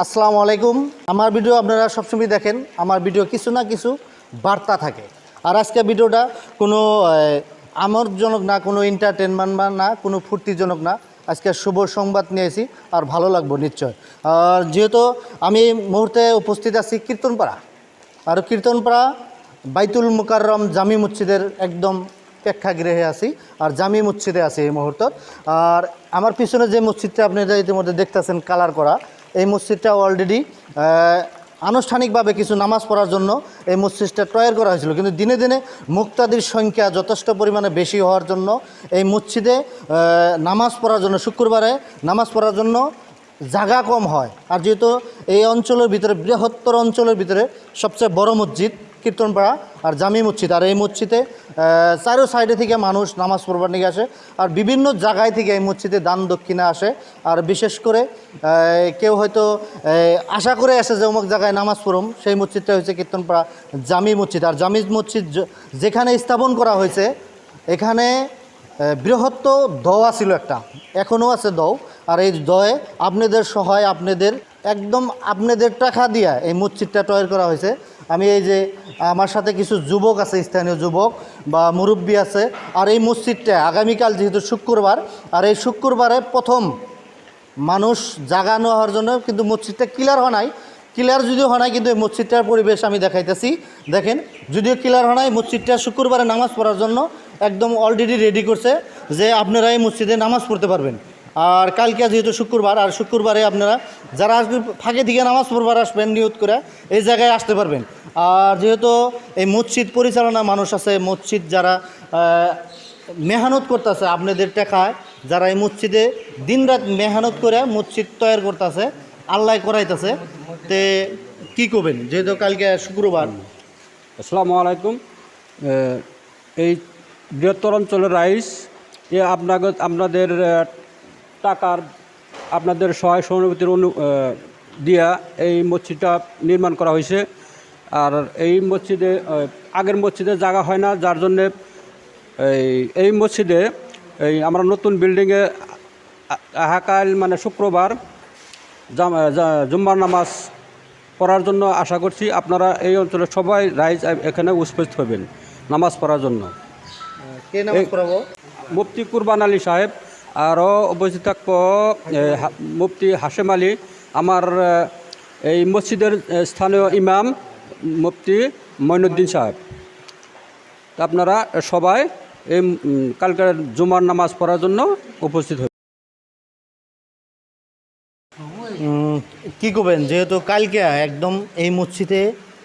আসসালামু আলাইকুম। আমার ভিডিও আপনারা সবসময় দেখেন, আমার ভিডিও কিছু না কিছু বার্তা থাকে। আর আজকে ভিডিওটা কোনো আমোদজনক না, কোনো এন্টারটেনমেন্ট না, কোনো ফুর্তিজনক না। আজকে শুভ সংবাদ নিয়েছি আর ভালো লাগবো নিশ্চয়। আর যেহেতু আমি এই মুহূর্তে উপস্থিত আছি কীর্তনপাড়া, আর কীর্তনপাড়া বাইতুল মুকাররম জামি মসজিদের একদম প্রেক্ষাগৃহে আছি, আর জামি মসজিদে আছি এই মুহূর্তে। আর আমার পিছনে যে মসজিদটা আপনারা ইতিমধ্যে দেখতেছেন কালার করা, এই মসজিদটা অলরেডি আনুষ্ঠানিকভাবে কিছু নামাজ পড়ার জন্য এই মসজিদটা তৈরি করা হয়েছিল, কিন্তু দিনে দিনে মুক্তাদির সংখ্যা যথেষ্ট পরিমাণে বেশি হওয়ার জন্য এই মসজিদে নামাজ পড়ার জন্য, শুক্রবারে নামাজ পড়ার জন্য জায়গা কম হয়। আর যেহেতু এই অঞ্চলের ভিতরে, বৃহত্তর অঞ্চলের ভিতরে সবচেয়ে বড় মসজিদ কীর্তনপাড়া আর জামি মসজিদ, আর এই মসজিদে চারো সাইডে থেকে মানুষ নামাজ পড়বার নিয়ে আসে, আর বিভিন্ন জায়গায় থেকে এই মসজিদে দান দক্ষিণা আসে। আর বিশেষ করে কেউ হয়তো আশা করে আসে যে অমুক জায়গায় নামাজ পড়ুম, সেই মসজিদটা হচ্ছে কীর্তনপাড়া জামি মসজিদ। আর জামি মসজিদ যেখানে স্থাপন করা হয়েছে, এখানে বৃহত্তর দোয়া ছিল একটা, এখনও আছে দও। আর এই দয়ে আপনাদের সহায়, আপনাদের টাকা দিয়া এই মসজিদটা তৈরি করা হয়েছে। আমি এই যে আমার সাথে কিছু যুবক আছে, স্থানীয় যুবক বা মুরব্বী আছে। আর এই মসজিদটা আগামীকাল যেহেতু শুক্রবার, আর এই শুক্রবারে প্রথম মানুষ জাগানো হওয়ার জন্য, কিন্তু মসজিদটা ক্লিয়ার হয় নাই, ক্লিয়ার যদিও হয় নাই, কিন্তু এই মসজিদটার পরিবেশ আমি দেখাইতেছি। দেখেন, যদিও ক্লিয়ার হয় নাই, মসজিদটা শুক্রবারে নামাজ পড়ার জন্য একদম অলরেডি রেডি করছে যে আপনারা এই মসজিদে নামাজ পড়তে পারবেন। আর কালকে যেহেতু শুক্রবার, আর শুক্রবারে আপনারা যারা আসবেন ফাঁকে দিকে নামাজ পড়বার আসবেন, নিয়ত করে এই জায়গায় আসতে পারবেন। আর যেহেতু এই মসজিদ পরিচালনা মানুষ আছে, মসজিদ যারা মেহনত করতেছে আপনাদের টাকায়, যারা এই মসজিদে দিনরাত মেহনত করে মসজিদ তৈরি করতেছে, আল্লাহ করাইতেছে, তে কী করবেন যেহেতু কালকে শুক্রবার। আসসালামু আলাইকুম। এই বৃহত্তর অঞ্চলের রাইস আপনাদের টাকার, আপনাদের সহায় সহানুভূতির দিয়া এই মসজিদটা নির্মাণ করা হয়েছে। আর এই মসজিদে আগের মসজিদে জায়গা হয় না, যার জন্যে এই মসজিদে আমরা নতুন বিল্ডিংয়ে কাল মানে শুক্রবার জুম্মার নামাজ পড়ার জন্য আশা করছি। আপনারা এই অঞ্চলের সবাই রাইজ এখানে উপস্থিত হবেন নামাজ পড়ার জন্য। কে নামাজ পড়াবো? মুফতি কুরবান আলী সাহেব, আরও উপস্থিত থাকব মুফতি হাশেম আলী, আমার এই মসজিদের স্থানীয় ইমাম মুফতি মঈনুদ্দিন সাহেব। আপনারা সবাই এই কালকের জুমার নামাজ পড়ার জন্য উপস্থিত হবেন। কী করবেন যেহেতু কালকে একদম এই মসজিদে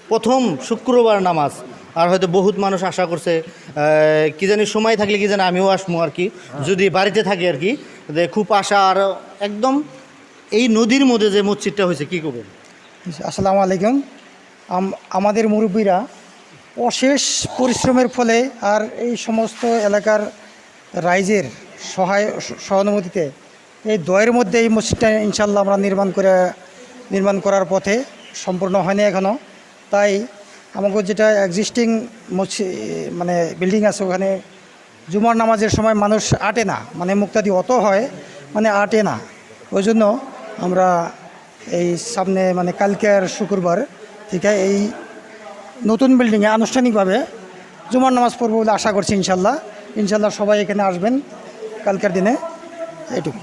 প্রথম শুক্রবার নামাজ, আর হয়তো বহুত মানুষ আশা করছে কি জানি সময় থাকলে কি জানি আমিও আসবো আর কি, যদি বাড়িতে থাকি আর কি, যে খুব আশা। আর একদম এই নদীর মধ্যে যে মসজিদটা হয়েছে, কী করবেন? আসসালামু আলাইকুম। আমাদের মুরব্বীরা অশেষ পরিশ্রমের ফলে আর এই সমস্ত এলাকার রাইজের সহানুভূতিতে এই দয়ের মধ্যে এই মসজিদটা ইনশাল্লাহ আমরা নির্মাণ করার পথে, সম্পূর্ণ হয়নি এখনও। তাই আমাকে যেটা এক্সিস্টিং মানে বিল্ডিং আছে, ওখানে জুমার নামাজের সময় মানুষ আটে না, মানে মুক্তাদি অত হয়, মানে আটে না। ওই জন্য আমরা এই সামনে মানে কালকের শুক্রবার থেকে এই নতুন বিল্ডিংয়ে আনুষ্ঠানিকভাবে জুমার নামাজ পড়ব বলে আশা করছি। ইনশাল্লাহ সবাই এখানে আসবেন কালকের দিনে, এটুকু।